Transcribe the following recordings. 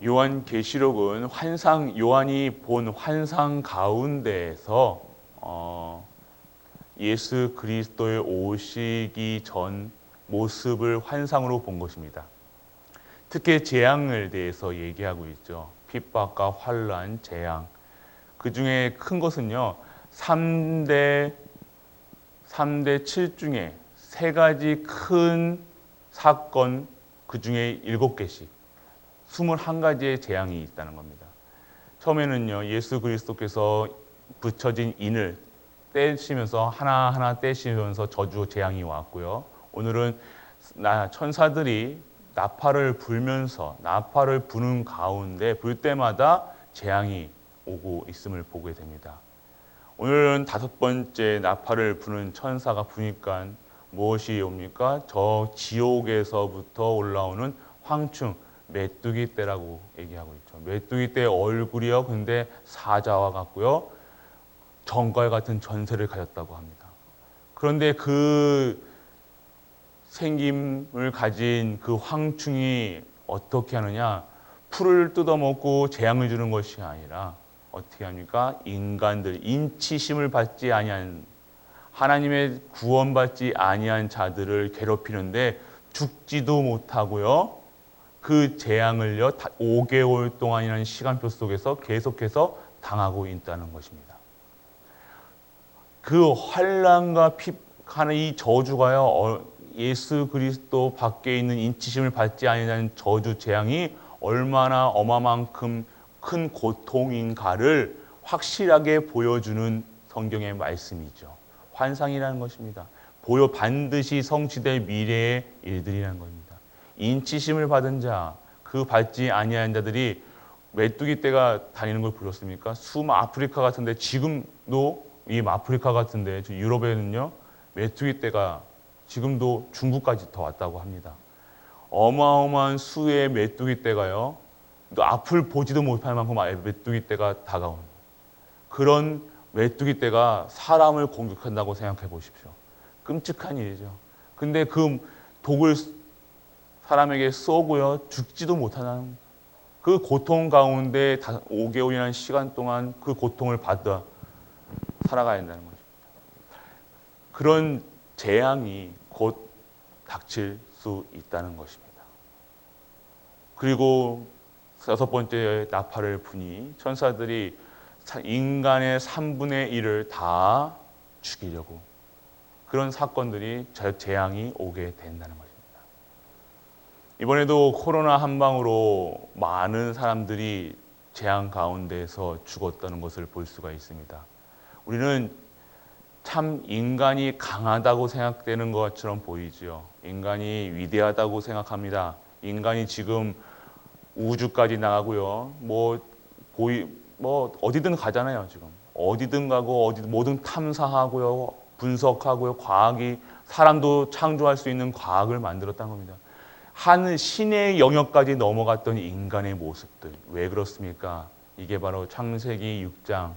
요한계시록은 요한이 본 환상 가운데에서 예수 그리스도의 오시기 전 모습을 환상으로 본 것입니다. 특히 재앙을 대해서 얘기하고 있죠. 핍박과 환란, 재앙. 그 중에 큰 것은요. 3대 7 중에 3가지 큰 사건, 그 중에 7개씩 21가지의 재앙이 있다는 겁니다. 처음에는요. 예수 그리스도께서 붙여진 인을 떼시면서 하나하나 떼시면서 저주 재앙이 왔고요. 오늘은 천사들이 나팔을 불면서 나팔을 부는 가운데 불 때마다 재앙이 오고 있음을 보게 됩니다. 오늘은 5번째 나팔을 부는 천사가 부니까 무엇이 옵니까? 저 지옥에서부터 올라오는 황충, 메뚜기 떼라고 얘기하고 있죠. 메뚜기 떼 얼굴이요. 근데 사자와 같고요. 정갈 같은 전세를 가졌다고 합니다. 그런데 그 생김을 가진 그 황충이 어떻게 하느냐? 풀을 뜯어먹고 재앙을 주는 것이 아니라 어떻게 합니까? 인간들, 인치심을 받지 아니한, 하나님의 구원받지 아니한 자들을 괴롭히는데 죽지도 못하고요. 그 재앙을요 5개월 동안이라는 시간표 속에서 계속해서 당하고 있다는 것입니다. 그 환난과 핍하는 이 저주가요, 예수 그리스도 밖에 있는 인치심을 받지 아니하는 저주 재앙이 얼마나 어마만큼 큰 고통인가를 확실하게 보여주는 성경의 말씀이죠. 환상이라는 것입니다. 반드시 성취될 미래의 일들이라는 겁니다. 인치심을 받은 자, 그 받지 아니한 자들이 메뚜기 떼가 다니는 걸 보셨습니까? 아프리카 같은데, 지금도 이 아프리카 같은데 유럽에는요 메뚜기 떼가 지금도 중국까지 더 왔다고 합니다. 어마어마한 수의 메뚜기 떼가요, 또 앞을 보지도 못할 만큼 메뚜기 떼가 다가온, 그런 메뚜기 떼가 사람을 공격한다고 생각해 보십시오. 끔찍한 일이죠. 근데 그 독을 사람에게 쏘고요 죽지도 못하는 그 고통 가운데 5개월이라는 시간 동안 그 고통을 받아 살아가야 된다는 것입니다. 그런 재앙이 곧 닥칠 수 있다는 것입니다. 그리고 6번째 나팔을 부니 천사들이 인간의 3분의 1을 다 죽이려고, 그런 사건들이 재앙이 오게 된다는 것입니다. 이번에도 코로나 한 방으로 많은 사람들이 재앙 가운데서 죽었다는 것을 볼 수가 있습니다. 우리는 참 인간이 강하다고 생각되는 것처럼 보이지요. 인간이 위대하다고 생각합니다. 인간이 지금 우주까지 나가고요. 어디든 가잖아요. 지금 어디든 가고 뭐든 탐사하고요, 분석하고요. 사람도 창조할 수 있는 과학을 만들었다는 겁니다. 신의 영역까지 넘어갔던 인간의 모습들, 왜 그렇습니까? 이게 바로 창세기 6장,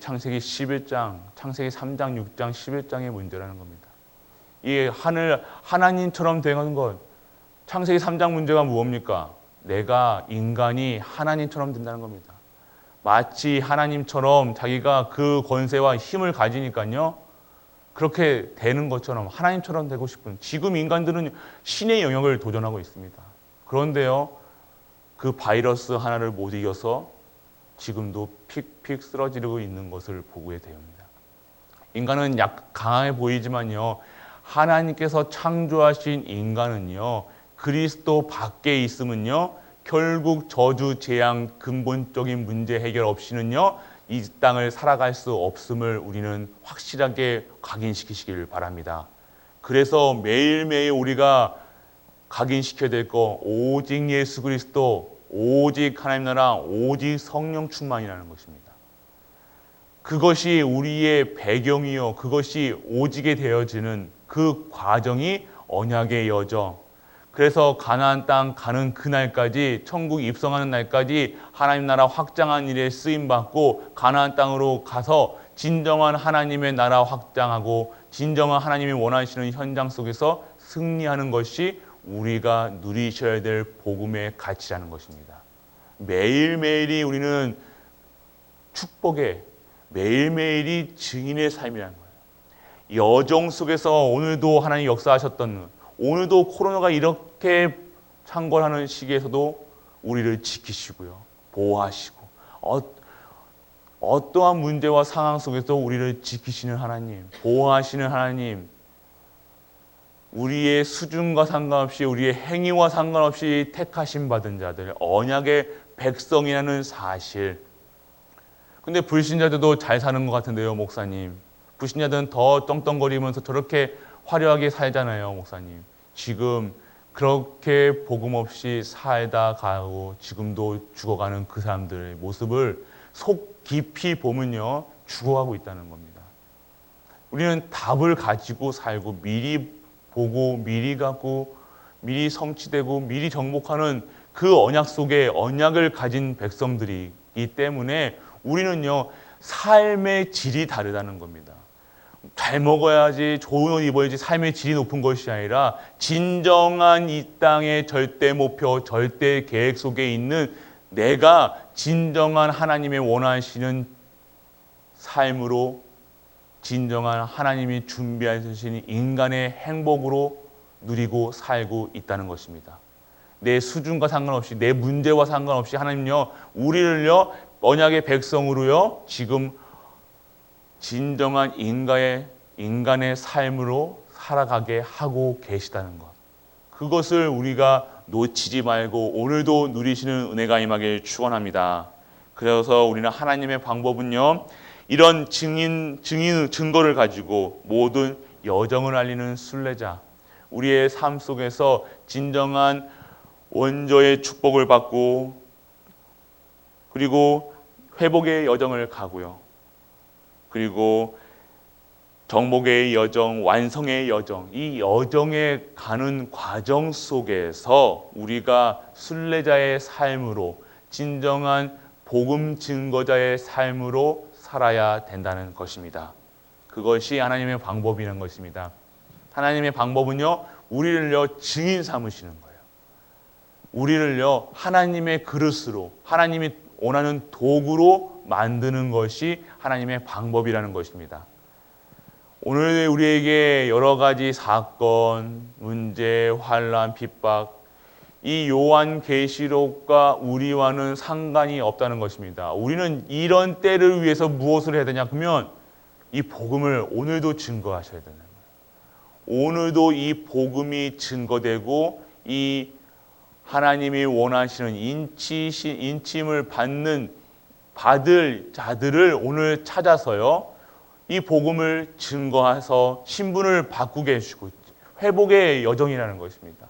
창세기 11장, 창세기 3장, 6장, 11장의 문제라는 겁니다. 이 하나님처럼 되는 것, 창세기 3장 문제가 무엇입니까? 인간이 하나님처럼 된다는 겁니다. 마치 하나님처럼 자기가 그 권세와 힘을 가지니까요, 그렇게 되는 것처럼 하나님처럼 되고 싶은, 지금 인간들은 신의 영역을 도전하고 있습니다. 그런데요, 그 바이러스 하나를 못 이겨서 지금도 픽픽 쓰러지고 있는 것을 보게 됩니다. 인간은 강해 보이지만요, 하나님께서 창조하신 인간은요, 그리스도 밖에 있으면요, 결국 저주, 재앙, 근본적인 문제 해결 없이는요, 이 땅을 살아갈 수 없음을 우리는 확실하게 각인시키시길 바랍니다. 그래서 매일매일 우리가 각인시켜야 될 거, 오직 예수 그리스도, 오직 하나님 나라, 오직 성령 충만이라는 것입니다. 그것이 우리의 배경이요, 그것이 오직에 되어지는 그 과정이 언약의 여정. 그래서 가나안 땅 가는 그날까지, 천국 입성하는 날까지 하나님 나라 확장한 일에 쓰임받고 가나안 땅으로 가서 진정한 하나님의 나라 확장하고 진정한 하나님이 원하시는 현장 속에서 승리하는 것이 우리가 누리셔야 될 복음의 가치라는 것입니다. 매일매일이 우리는 축복의 매일매일이 증인의 삶이라는 거예요. 여정 속에서 오늘도 하나님 역사하셨던, 오늘도 코로나가 이렇게 창궐하는 시기에서도 우리를 지키시고요, 보호하시고, 어떠한 문제와 상황 속에서 우리를 지키시는 하나님, 보호하시는 하나님, 우리의 수준과 상관없이, 우리의 행위와 상관없이 택하심 받은 자들, 언약의 백성이라는 사실. 근데 불신자들도 잘 사는 것 같은데요, 목사님. 불신자들은 더 떵떵거리면서 저렇게 화려하게 살잖아요, 목사님. 지금 그렇게 복음 없이 살다 가고 지금도 죽어가는 그 사람들의 모습을 속 깊이 보면요, 죽어가고 있다는 겁니다. 우리는 답을 가지고 살고 미리 보고 미리 갖고 미리 성취되고 미리 정복하는 그 언약 속에 언약을 가진 백성들이기 때문에 우리는요, 삶의 질이 다르다는 겁니다. 잘 먹어야지, 좋은 옷 입어야지 삶의 질이 높은 것이 아니라 진정한 이 땅의 절대 목표, 절대 계획 속에 있는 내가 진정한 하나님의 원하시는 삶으로, 진정한 하나님이 준비하신 인간의 행복으로 누리고 살고 있다는 것입니다. 내 수준과 상관없이, 내 문제와 상관없이 하나님요, 우리를요, 언약의 백성으로요, 지금 진정한 인간의 삶으로 살아가게 하고 계시다는 것. 그것을 우리가 놓치지 말고 오늘도 누리시는 은혜가 임하길 축원합니다. 그래서 우리는 하나님의 방법은요, 이런 증거를 가지고 모든 여정을 알리는 순례자, 우리의 삶 속에서 진정한 원조의 축복을 받고 그리고 회복의 여정을 가고요. 그리고 정복의 여정, 완성의 여정, 이 여정에 가는 과정 속에서 우리가 순례자의 삶으로, 진정한 복음 증거자의 삶으로 살아야 된다는 것입니다. 그것이 하나님의 방법이라는 것입니다. 하나님의 방법은요, 우리를요, 증인 삼으시는 거예요. 우리를요, 하나님의 그릇으로, 하나님이 원하는 도구로 만드는 것이 하나님의 방법이라는 것입니다. 오늘 우리에게 여러 가지 사건, 문제, 환난, 핍박, 이 요한계시록과 우리와는 상관이 없다는 것입니다. 우리는 이런 때를 위해서 무엇을 해야 되냐 그러면 이 복음을 오늘도 증거하셔야 되는 거예요. 오늘도 이 복음이 증거되고 이 하나님이 원하시는 인침을 받을 자들을 오늘 찾아서요, 이 복음을 증거해서 신분을 바꾸게 해주시고 회복의 여정이라는 것입니다.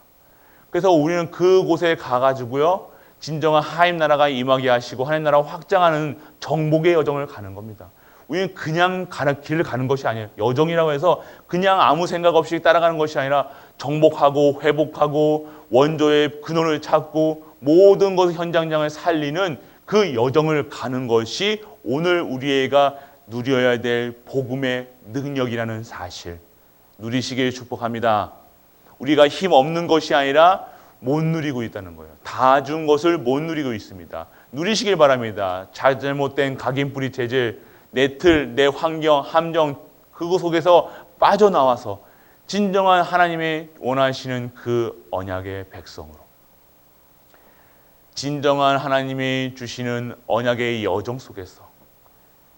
그래서 우리는 그곳에 가가지고요, 진정한 하나님 나라가 임하게 하시고 하나님 나라가 확장하는 정복의 여정을 가는 겁니다. 우리는 그냥 길을 가는 것이 아니에요. 여정이라고 해서 그냥 아무 생각 없이 따라가는 것이 아니라 정복하고 회복하고 원조의 근원을 찾고 모든 것을 현장장을 살리는 그 여정을 가는 것이 오늘 우리가 누려야 될 복음의 능력이라는 사실, 누리시길 축복합니다. 우리가 힘 없는 것이 아니라 못 누리고 있다는 거예요. 다 준 것을 못 누리고 있습니다. 누리시길 바랍니다. 잘못된 각인뿌리 체질, 내 틀, 내 환경, 함정, 그거 속에서 빠져나와서 진정한 하나님의 원하시는 그 언약의 백성으로, 진정한 하나님이 주시는 언약의 여정 속에서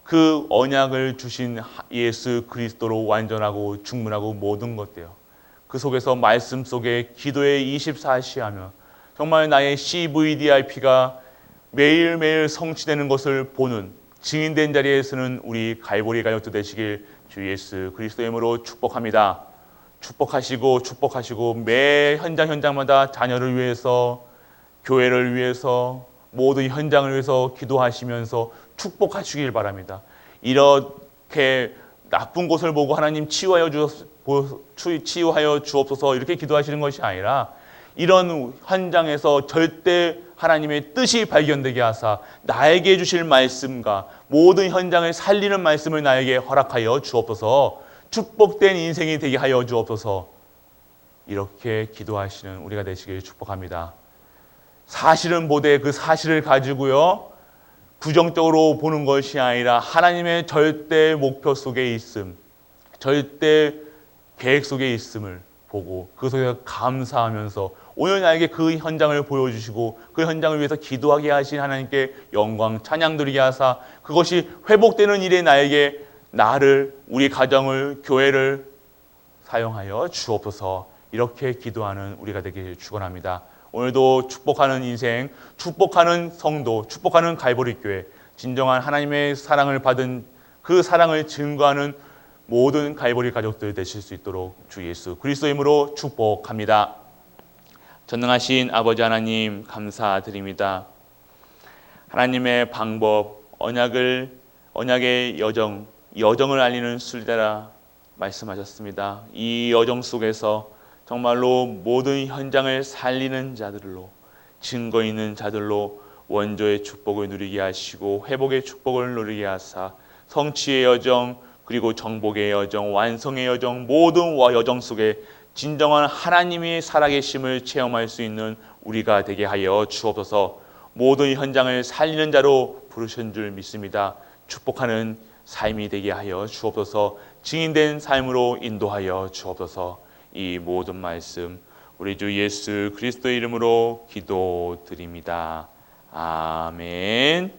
그 언약을 주신 예수 그리스도로 완전하고 충분하고 모든 것들요, 그 속에서 말씀 속에 기도에 24시 하며 정말 나의 CVDIP가 매일매일 성취되는 것을 보는 증인된 자리에서는 우리 갈보리 가족들 되시길 주 예수 그리스도의 이름으로 축복합니다. 축복하시고 매 현장마다 자녀를 위해서, 교회를 위해서, 모든 현장을 위해서 기도하시면서 축복하시길 바랍니다. 이렇게 나쁜 곳을 보고 하나님 치유하여 주옵소서 이렇게 기도하시는 것이 아니라 이런 현장에서 절대 하나님의 뜻이 발견되게 하사 나에게 주실 말씀과 모든 현장을 살리는 말씀을 나에게 허락하여 주옵소서, 축복된 인생이 되게 하여 주옵소서, 이렇게 기도하시는 우리가 되시길 축복합니다. 사실은 보되 그 사실을 가지고요 부정적으로 보는 것이 아니라 하나님의 절대 목표 속에 있음, 절대 계획 속에 있음을 보고 그 속에 감사하면서 오늘 나에게 그 현장을 보여주시고 그 현장을 위해서 기도하게 하신 하나님께 영광 찬양 드리게 하사 그것이 회복되는 일에 나에게 나를 우리 가정을 교회를 사용하여 주옵소서. 이렇게 기도하는 우리가 되길 축원합니다. 오늘도 축복하는 인생, 축복하는 성도, 축복하는 갈보리 교회, 진정한 하나님의 사랑을 받은 그 사랑을 증거하는 모든 갈보리 가족들 되실 수 있도록 주 예수 그리스도의 이름으로 축복합니다. 전능하신 아버지 하나님 감사드립니다. 하나님의 방법, 언약의 여정을 알리는 술대라 말씀하셨습니다. 이 여정 속에서 정말로 모든 현장을 살리는 자들로, 증거 있는 자들로 원조의 축복을 누리게 하시고 회복의 축복을 누리게 하사 성취의 여정, 그리고 정복의 여정, 완성의 여정, 모든 여정 속에 진정한 하나님이 살아계심을 체험할 수 있는 우리가 되게 하여 주옵소서. 모든 현장을 살리는 자로 부르신 줄 믿습니다. 축복하는 삶이 되게 하여 주옵소서. 증인된 삶으로 인도하여 주옵소서. 이 모든 말씀 우리 주 예수 그리스도의 이름으로 기도드립니다. 아멘.